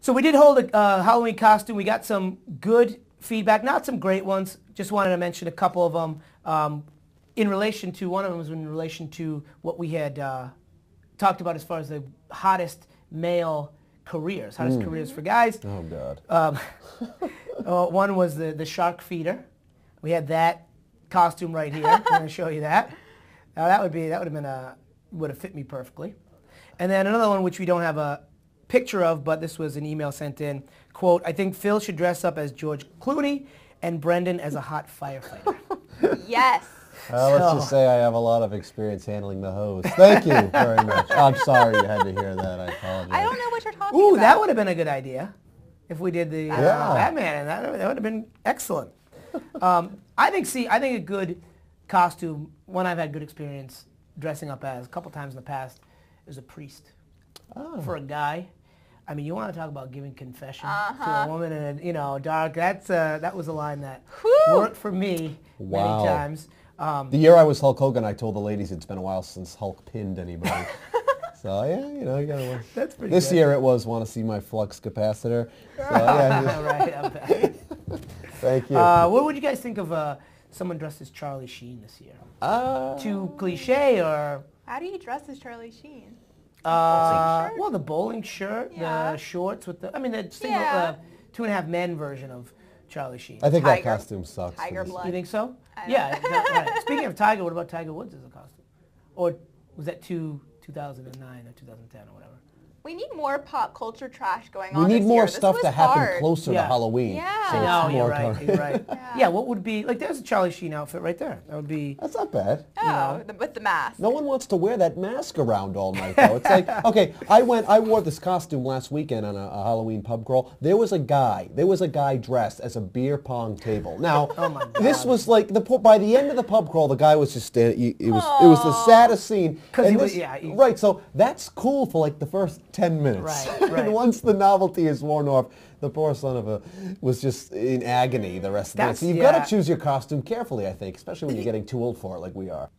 So we did hold a Halloween costume. We got some good feedback, not some great ones. Just wanted to mention a couple of them in relation to, one of them was in relation to what we had talked about as far as the hottest male careers, hottest careers for guys. Oh, God. One was the shark feeder. We had that costume right here. I'm going to show you that. That would have fit me perfectly. And then another one which we don't have a picture of, but this was an email sent in. Quote, I think Phil should dress up as George Clooney and Brendan as a hot firefighter. Yes. Let's just say I have a lot of experience handling the hose. Thank you very much. I'm sorry you had to hear that. I apologize. I don't know what you're talking about. Ooh, that would have been a good idea if we did the Batman. That would have been excellent. I think a good costume, one I've had good experience dressing up as a couple times in the past, is a priest. For a guy. I mean, you want to talk about giving confession to a woman in a, dark, that was a line that worked for me many times. The year I was Hulk Hogan, I told the ladies it's been a while since Hulk pinned anybody. So, yeah, you gotta work. That's pretty This good. year it was want to see my flux capacitor. So, yeah. Right, I'm back. Thank you. What would you guys think of someone dressed as Charlie Sheen this year? Too cliche, or? How do you dress as Charlie Sheen? Well, the bowling shirt, the shorts with the, the single, 2.5 Men version of Charlie Sheen. I think that costume sucks. Tiger blood. You think so? Yeah. Right. Speaking of Tiger, what about Tiger Woods as a costume? Or was that 2009 or 2010 or whatever? We need more pop culture trash going on. We need this more year. stuff to happen closer to Halloween. Yeah. So No, it's you're more right. You're right. Yeah, what would be, like, there's a Charlie Sheen outfit right there. That would be. That's not bad. Oh, with the mask. No one wants to wear that mask around all night, though. It's like, okay, I wore this costume last weekend on a Halloween pub crawl. There was a guy dressed as a beer pong table. Now, this was like, by the end of the pub crawl, the guy was just standing, it was the saddest scene. Right, so that's cool for like the first 10 minutes. Right. And once the novelty is worn off, the poor son of a was just in agony the rest of the night. So you've got to choose your costume carefully, I think, especially when you're getting too old for it like we are.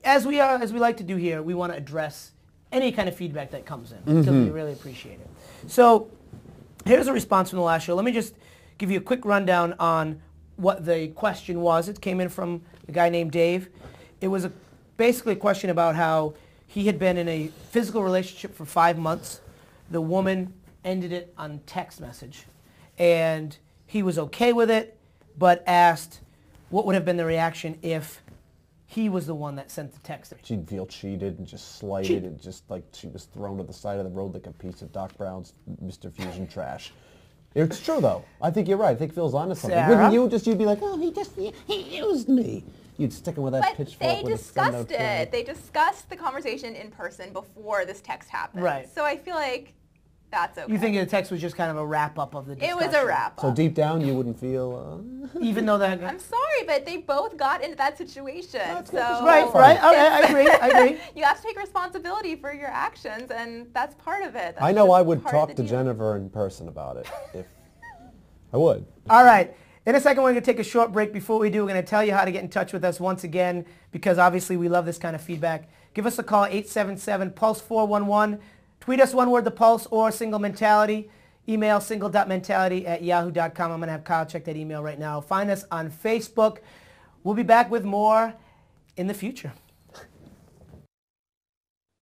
As we like to do here, we want to address any kind of feedback that comes in because we really appreciate it. So here's a response from the last show. Let me just give you a quick rundown on what the question was. It came in from a guy named Dave. It was basically a question about how he had been in a physical relationship for 5 months. The woman ended it on text message, and he was okay with it, but asked what would have been the reaction if he was the one that sent the text. She'd feel cheated and just slighted and just like she was thrown to the side of the road like a piece of Doc Brown's Mr. Fusion trash. It's true, though. I think you're right. I think Phil's onto something. Sarah? Wouldn't you'd be like, oh, he used me. You'd stick him with that pitchfork. But they with discussed it. They discussed the conversation in person before this text happened. Right. So I feel like that's okay. You think the text was just kind of a wrap-up of the discussion? It was a wrap-up. So deep down, you wouldn't feel... Even though that... I'm sorry, but they both got into that situation. So Right. Okay, I agree. You have to take responsibility for your actions, and that's part of it. I know I would talk to Jennifer in person about it. If I would. All right. In a second, we're going to take a short break. Before we do, we're going to tell you how to get in touch with us once again, because obviously we love this kind of feedback. Give us a call, 877-PULSE-411. Tweet us one word, The Pulse, or Single Mentality. Email single.mentality@yahoo.com. I'm going to have Kyle check that email right now. Find us on Facebook. We'll be back with more in the future.